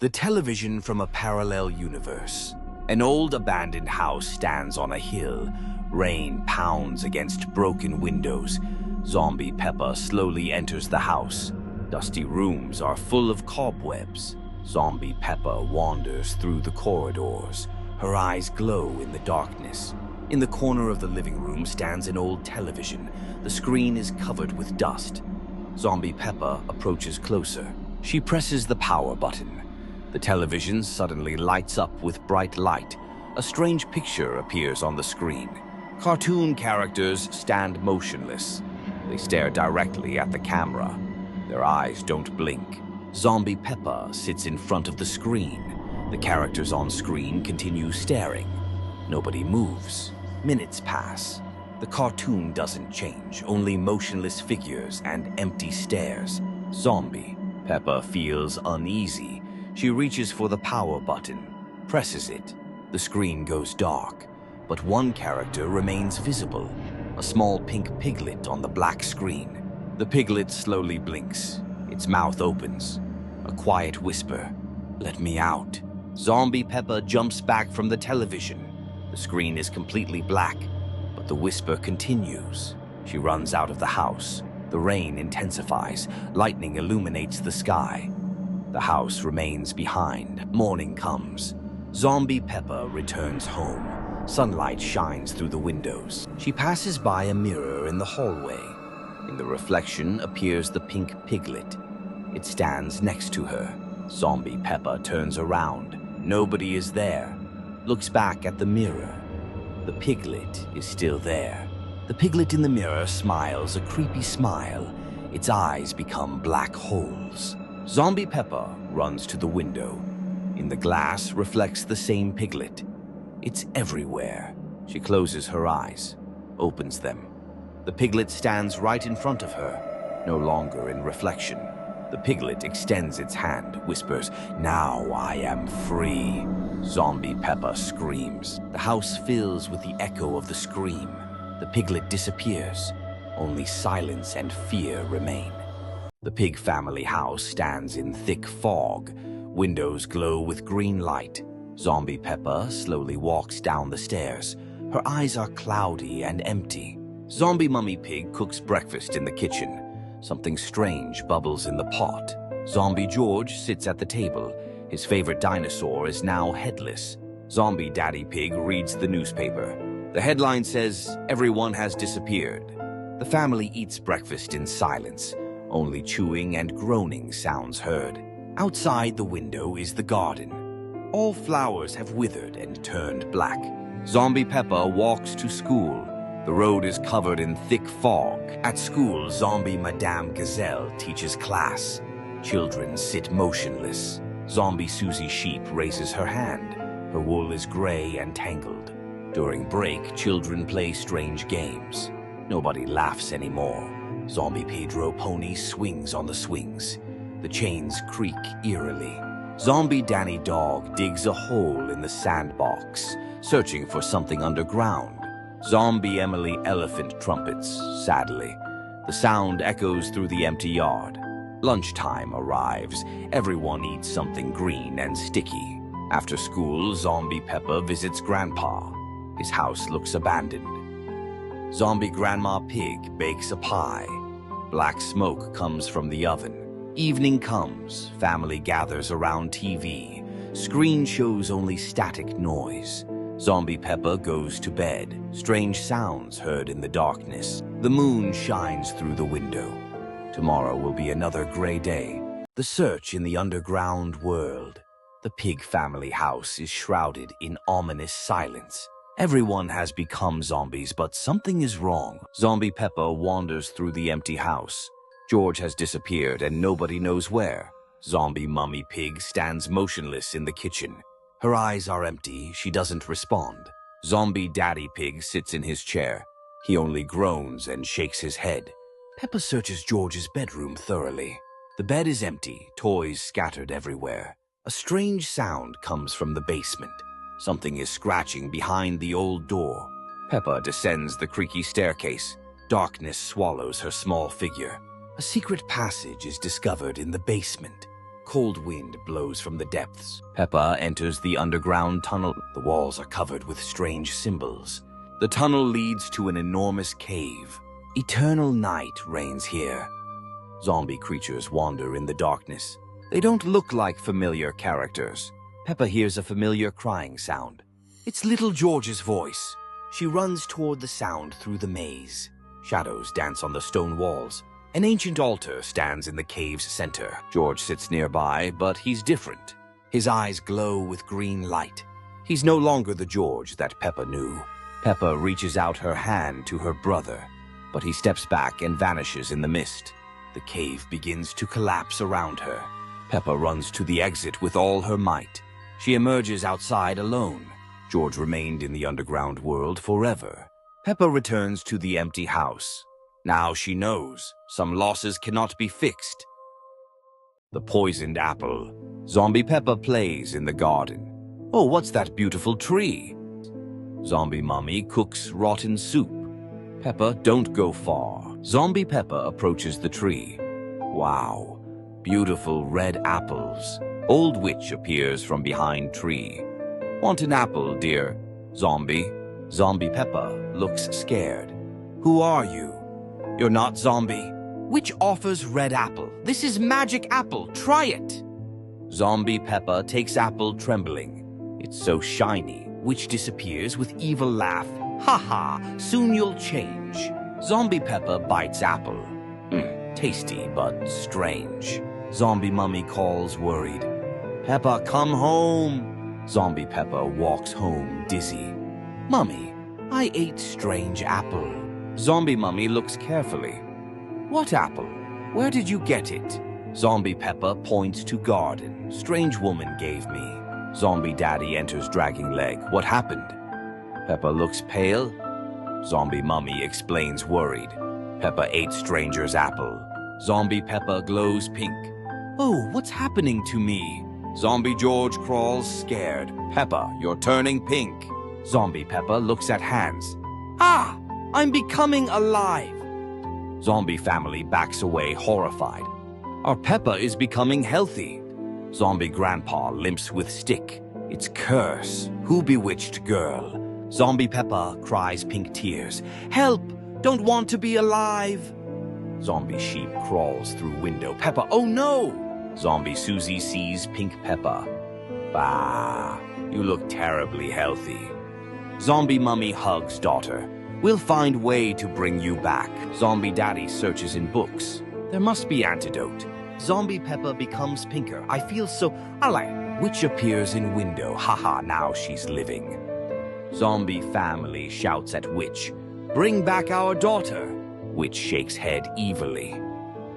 The television from a parallel universe. An old abandoned house stands on a hill. Rain pounds against broken windows. Zombie Peppa slowly enters the house. Dusty rooms are full of cobwebs. Zombie Peppa wanders through the corridors. Her eyes glow in the darkness. In the corner of the living room stands an old television. The screen is covered with dust. Zombie Peppa approaches closer. She presses the power button. The television suddenly lights up with bright light. A strange picture appears on the screen. Cartoon characters stand motionless. They stare directly at the camera. Their eyes don't blink. Zombie Peppa sits in front of the screen. The characters on screen continue staring. Nobody moves. Minutes pass. The cartoon doesn't change, only motionless figures and empty stares. Zombie Peppa feels uneasy. She reaches for the power button, presses it. The screen goes dark, but one character remains visible, a small pink piglet on the black screen. The piglet slowly blinks. Its mouth opens. A quiet whisper, "Let me out." Zombie Peppa jumps back from the television. The screen is completely black, but the whisper continues. She runs out of the house. The rain intensifies. Lightning illuminates the sky. The house remains behind. Morning comes. Zombie Peppa returns home. Sunlight shines through the windows. She passes by a mirror in the hallway. In the reflection appears the pink piglet. It stands next to her. Zombie Peppa turns around. Nobody is there. Looks back at the mirror. The piglet is still there. The piglet in the mirror smiles a creepy smile. Its eyes become black holes. Zombie Peppa runs to the window. In the glass reflects the same piglet. It's everywhere. She closes her eyes, opens them. The piglet stands right in front of her, no longer in reflection. The piglet extends its hand, whispers, "Now I am free." Zombie Peppa screams. The house fills with the echo of the scream. The piglet disappears. Only silence and fear remain. The pig family house stands in thick fog. Windows glow with green light. Zombie Peppa slowly walks down the stairs. Her eyes are cloudy and empty. Zombie Mummy Pig cooks breakfast in the kitchen. Something strange bubbles in the pot. Zombie George sits at the table. His favorite dinosaur is now headless. Zombie Daddy Pig reads the newspaper. The headline says, "Everyone has disappeared." The family eats breakfast in silence. Only chewing and groaning sounds heard. Outside the window is the garden. All flowers have withered and turned black. Zombie Peppa walks to school. The road is covered in thick fog. At school, Zombie Madame Gazelle teaches class. Children sit motionless. Zombie Susie Sheep raises her hand. Her wool is gray and tangled. During break, children play strange games. Nobody laughs anymore. Zombie Pedro Pony swings on the swings. The chains creak eerily. Zombie Danny Dog digs a hole in the sandbox, searching for something underground. Zombie Emily Elephant trumpets, sadly. The sound echoes through the empty yard. Lunchtime arrives. Everyone eats something green and sticky. After school, Zombie Peppa visits Grandpa. His house looks abandoned. Zombie Grandma Pig bakes a pie. Black smoke comes from the oven. Evening comes. Family gathers around TV. Screen shows only static noise. Zombie Peppa goes to bed. Strange sounds heard in the darkness. The moon shines through the window. Tomorrow will be another gray day. The search in the underground world. The pig family house is shrouded in ominous silence. Everyone has become zombies, but something is wrong. Zombie Peppa wanders through the empty house. George has disappeared and nobody knows where. Zombie Mummy Pig stands motionless in the kitchen. Her eyes are empty. She doesn't respond. Zombie Daddy Pig sits in his chair. He only groans and shakes his head. Peppa searches George's bedroom thoroughly. The bed is empty, toys scattered everywhere. A strange sound comes from the basement. Something is scratching behind the old door. Peppa descends the creaky staircase. Darkness swallows her small figure. A secret passage is discovered in the basement. cold wind blows from the depths. Peppa enters the underground tunnel. The walls are covered with strange symbols. The tunnel leads to an enormous cave. Eternal night reigns here. Zombie creatures wander in the darkness. They don't look like familiar characters. Peppa hears a familiar crying sound. It's little George's voice. She runs toward the sound through the maze. Shadows dance on the stone walls. An ancient altar stands in the cave's center. George sits nearby, but he's different. His eyes glow with green light. He's no longer the George that Peppa knew. Peppa reaches out her hand to her brother, but he steps back and vanishes in the mist. The cave begins to collapse around her. Peppa runs to the exit with all her might. She emerges outside alone. George remained in the underground world forever. Peppa returns to the empty house. Now she knows some losses cannot be fixed. The poisoned apple. Zombie Peppa plays in the garden. Oh, what's that beautiful tree? Zombie Mummy cooks rotten soup. Peppa, don't go far. Zombie Peppa approaches the tree. Wow, beautiful red apples. Old witch appears from behind tree. Want an apple, dear? Zombie. Zombie Peppa looks scared. Who are you? You're not zombie. Witch offers red apple. This is magic apple. Try it. Zombie Peppa takes apple trembling. It's so shiny. Witch disappears with evil laugh. Ha ha, soon you'll change. Zombie Peppa bites apple. Tasty but strange. Zombie Mummy calls worried. Peppa, come home. Zombie Peppa walks home dizzy. Mummy, I ate strange apple. Zombie Mummy looks carefully. What apple? Where did you get it? Zombie Peppa points to garden. Strange woman gave me. Zombie Daddy enters dragging leg. What happened? Peppa looks pale. Zombie Mummy explains worried. Peppa ate stranger's apple. Zombie Peppa glows pink. Oh, what's happening to me? Zombie George crawls scared. Peppa, you're turning pink. Zombie Peppa looks at hands. Ah, I'm becoming alive. Zombie family backs away horrified. Our Peppa is becoming healthy. Zombie Grandpa limps with stick. It's curse. Who bewitched girl? Zombie Peppa cries pink tears. Help! Don't want to be alive! Zombie Sheep crawls through window. Peppa, oh no! Zombie Susie sees pink Peppa. Bah, you look terribly healthy. Zombie Mummy hugs daughter. We'll find way to bring you back. Zombie Daddy searches in books. There must be antidote. Zombie Peppa becomes pinker. I feel so alive. Witch appears in window. Haha, now she's living. Zombie family shouts at Witch. Bring back our daughter. Witch shakes head evilly.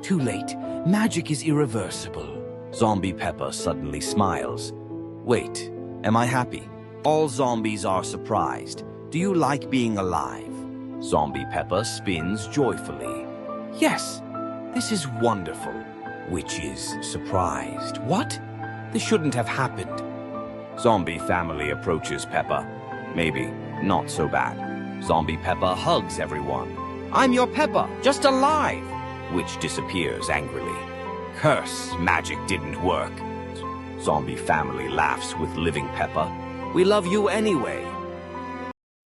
Too late. Magic is irreversible. Zombie Peppa suddenly smiles. Wait, am I happy? All zombies are surprised. Do you like being alive? Zombie Peppa spins joyfully. Yes, this is wonderful. Witch is surprised. What? This shouldn't have happened. Zombie family approaches Peppa. Maybe not so bad. Zombie Peppa hugs everyone. I'm your Peppa, just alive. Witch disappears angrily. Curse, magic didn't work. Zombie family laughs with living Peppa. We love you anyway.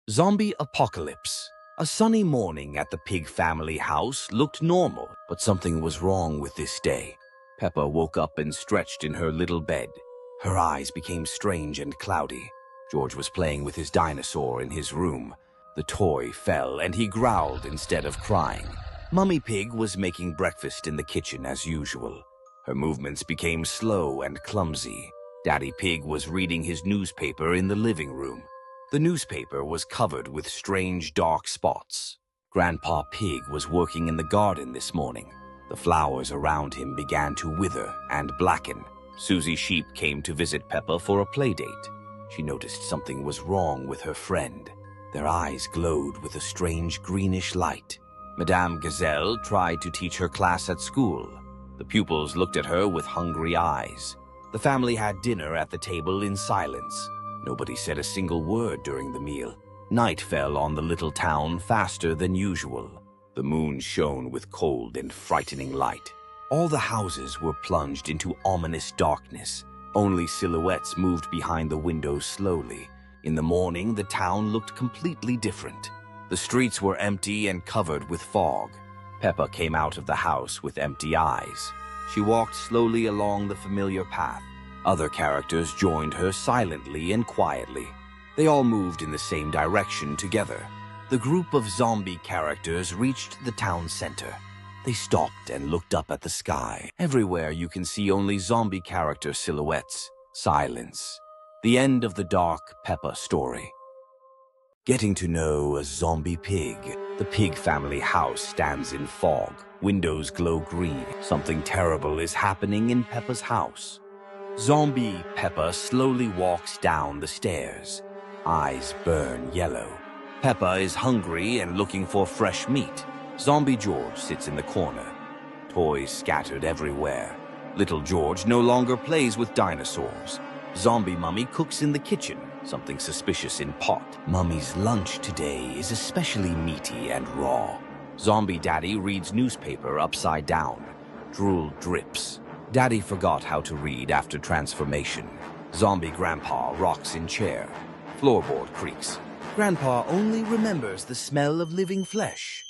Zombie apocalypse. A sunny morning at the Pig family house looked normal, but something was wrong with this day. Peppa woke up and stretched in her little bed. Her eyes became strange and cloudy. George was playing with his dinosaur in his room. The toy fell and he growled instead of crying. Mummy Pig was making breakfast in the kitchen as usual. Her movements became slow and clumsy. Daddy Pig was reading his newspaper in the living room. The newspaper was covered with strange dark spots. Grandpa Pig was working in the garden this morning. The flowers around him began to wither and blacken. Susie Sheep came to visit Peppa for a play date. She noticed something was wrong with her friend. Their eyes glowed with a strange greenish light. Madame Gazelle tried to teach her class at school. The pupils looked at her with hungry eyes. The family had dinner at the table in silence. Nobody said a single word during the meal. Night fell on the little town faster than usual. The moon shone with cold and frightening light. All the houses were plunged into ominous darkness. Only silhouettes moved behind the windows slowly. In the morning, the town looked completely different. The streets were empty and covered with fog. Peppa came out of the house with empty eyes. She walked slowly along the familiar path. Other characters joined her silently and quietly. They all moved in the same direction together. The group of zombie characters reached the town center. They stopped and looked up at the sky. Everywhere you can see only zombie character silhouettes. Silence. The end of the dark Peppa story. Getting to know a zombie pig. The pig family house stands in fog. Windows glow green. Something terrible is happening in Peppa's house. Zombie Peppa slowly walks down the stairs. Eyes burn yellow. Peppa is hungry and looking for fresh meat. Zombie George sits in the corner. Toys scattered everywhere. Little George no longer plays with dinosaurs. Zombie Mummy cooks in the kitchen, something suspicious in pot. Mummy's lunch today is especially meaty and raw. Zombie Daddy reads newspaper upside down. Drool drips. Daddy forgot how to read after transformation. Zombie Grandpa rocks in chair. Floorboard creaks. Grandpa only remembers the smell of living flesh.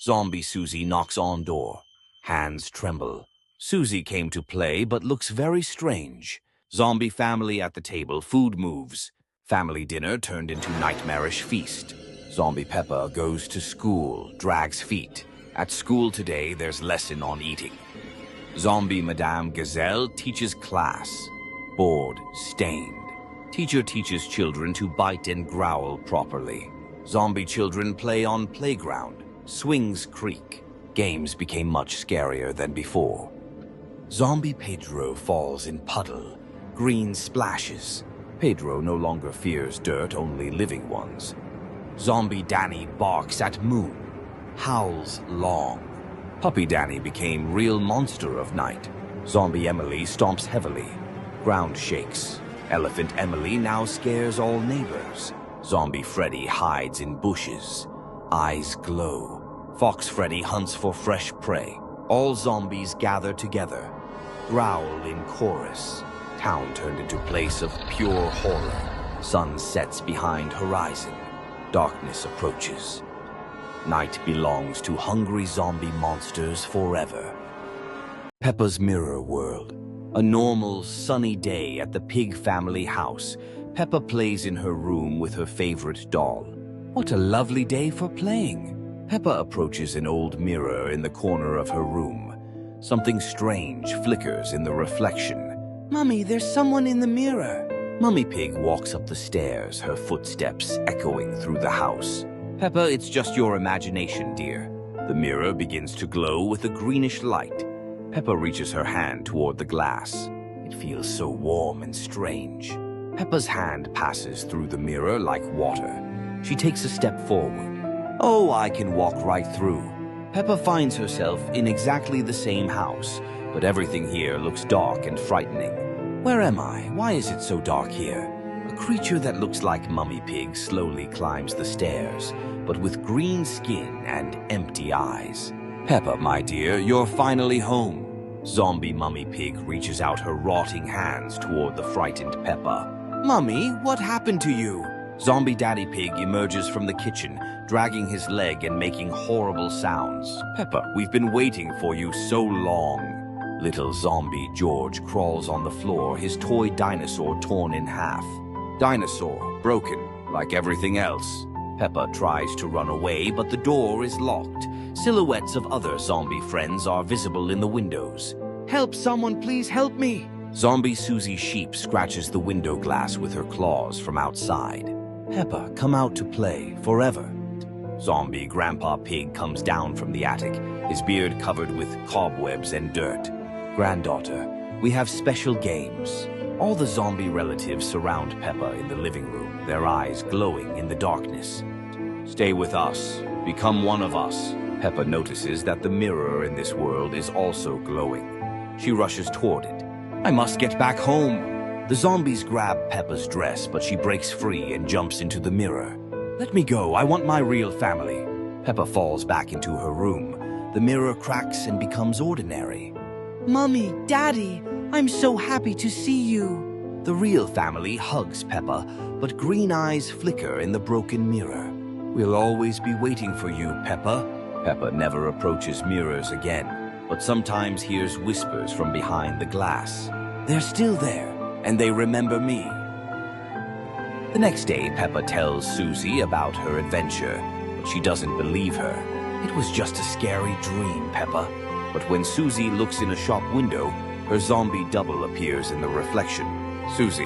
Zombie Susie knocks on door. Hands tremble. Susie came to play but looks very strange. Zombie family at the table, food moves. Family dinner turned into nightmarish feast. Zombie Peppa goes to school, drags feet. At school today, there's lesson on eating. Zombie Madame Gazelle teaches class. Bored, stained. Teacher teaches children to bite and growl properly. Zombie children play on playground. Swings creak. Games became much scarier than before. Zombie Pedro falls in puddle. Green splashes. Pedro no longer fears dirt, only living ones. Zombie Danny barks at moon. Howls long. Puppy Danny became real monster of night. Zombie Emily stomps heavily. Ground shakes. Elephant Emily now scares all neighbors. Zombie Freddy hides in bushes. Eyes glow. Fox Freddy hunts for fresh prey. All zombies gather together. Growl in chorus. Town turned into place of pure horror. Sun sets behind horizon. Darkness approaches. Night belongs to hungry zombie monsters forever. Peppa's Mirror World. A normal, sunny day at the Pig family house. Peppa plays in her room with her favorite doll. What a lovely day for playing. Peppa approaches an old mirror in the corner of her room. Something strange flickers in the reflection. Mummy, there's someone in the mirror. Mummy Pig walks up the stairs, her footsteps echoing through the house. Peppa, it's just your imagination, dear. The mirror begins to glow with a greenish light. Peppa reaches her hand toward the glass. It feels so warm and strange. Peppa's hand passes through the mirror like water. She takes a step forward. Oh, I can walk right through. Peppa finds herself in exactly the same house, but everything here looks dark and frightening. Where am I? Why is it so dark here? A creature that looks like Mummy Pig slowly climbs the stairs, but with green skin and empty eyes. Peppa, my dear, you're finally home. Zombie Mummy Pig reaches out her rotting hands toward the frightened Peppa. Mummy, what happened to you? Zombie Daddy Pig emerges from the kitchen, dragging his leg and making horrible sounds. Peppa, we've been waiting for you so long. Little zombie George crawls on the floor, his toy dinosaur torn in half. Dinosaur, broken, like everything else. Peppa tries to run away, but the door is locked. Silhouettes of other zombie friends are visible in the windows. Help, someone, please help me! Zombie Susie Sheep scratches the window glass with her claws from outside. Peppa, come out to play, forever. Zombie Grandpa Pig comes down from the attic, his beard covered with cobwebs and dirt. Granddaughter, we have special games. All the zombie relatives surround Peppa in the living room, their eyes glowing in the darkness. Stay with us. Become one of us. Peppa notices that the mirror in this world is also glowing. She rushes toward it. I must get back home. The zombies grab Peppa's dress, but she breaks free and jumps into the mirror. Let me go. I want my real family. Peppa falls back into her room. The mirror cracks and becomes ordinary. Mummy, Daddy, I'm so happy to see you. The real family hugs Peppa, but green eyes flicker in the broken mirror. We'll always be waiting for you, Peppa. Peppa never approaches mirrors again, but sometimes hears whispers from behind the glass. They're still there, and they remember me. The next day, Peppa tells Susie about her adventure, but she doesn't believe her. It was just a scary dream, Peppa. But when Susie looks in a shop window, her zombie double appears in the reflection. Susie,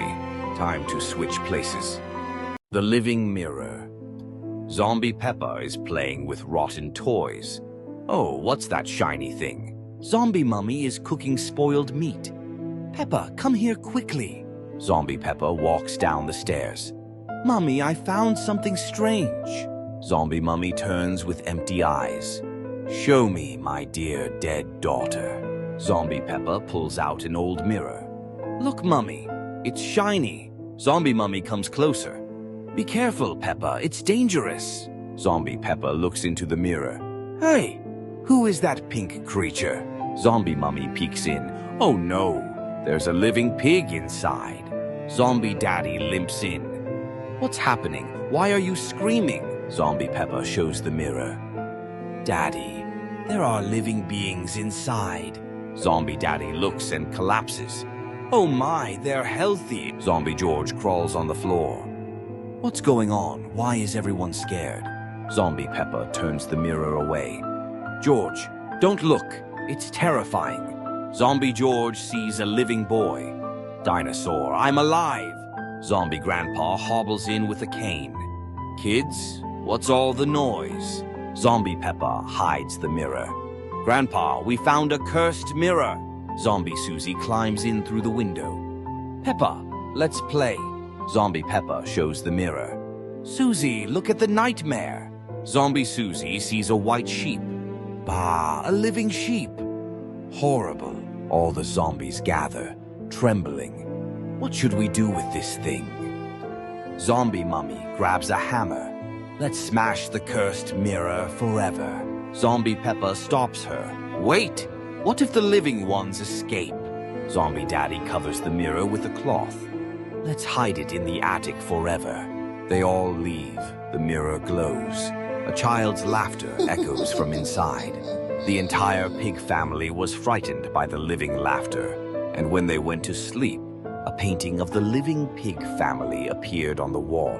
time to switch places. The living mirror. Zombie Peppa is playing with rotten toys. Oh, what's that shiny thing? Zombie Mummy is cooking spoiled meat. Peppa, come here quickly. Zombie Peppa walks down the stairs. Mummy, I found something strange. Zombie Mummy turns with empty eyes. Show me, my dear dead daughter. Zombie Peppa pulls out an old mirror. Look, Mummy, it's shiny. Zombie Mummy comes closer. Be careful, Peppa, it's dangerous. Zombie Peppa looks into the mirror. Hey, who is that pink creature? Zombie Mummy peeks in. Oh no, there's a living pig inside. Zombie Daddy limps in. What's happening? Why are you screaming? Zombie Peppa shows the mirror. Daddy, there are living beings inside. Zombie Daddy looks and collapses. Oh my, they're healthy. Zombie George crawls on the floor. What's going on? Why is everyone scared? Zombie Peppa turns the mirror away. George, don't look. It's terrifying. Zombie George sees a living boy. Dinosaur, I'm alive. Zombie Grandpa hobbles in with a cane. Kids, what's all the noise? Zombie Peppa hides the mirror. Grandpa, we found a cursed mirror. Zombie Susie climbs in through the window. Peppa, let's play. Zombie Peppa shows the mirror. Susie, look at the nightmare. Zombie Susie sees a white sheep. Bah, a living sheep. Horrible. All the zombies gather, trembling. What should we do with this thing? Zombie Mummy grabs a hammer. Let's smash the cursed mirror forever. Zombie Peppa stops her. Wait! What if the living ones escape? Zombie Daddy covers the mirror with a cloth. Let's hide it in the attic forever. They all leave. The mirror glows. A child's laughter echoes from inside. The entire pig family was frightened by the living laughter, and when they went to sleep, a painting of the living pig family appeared on the wall.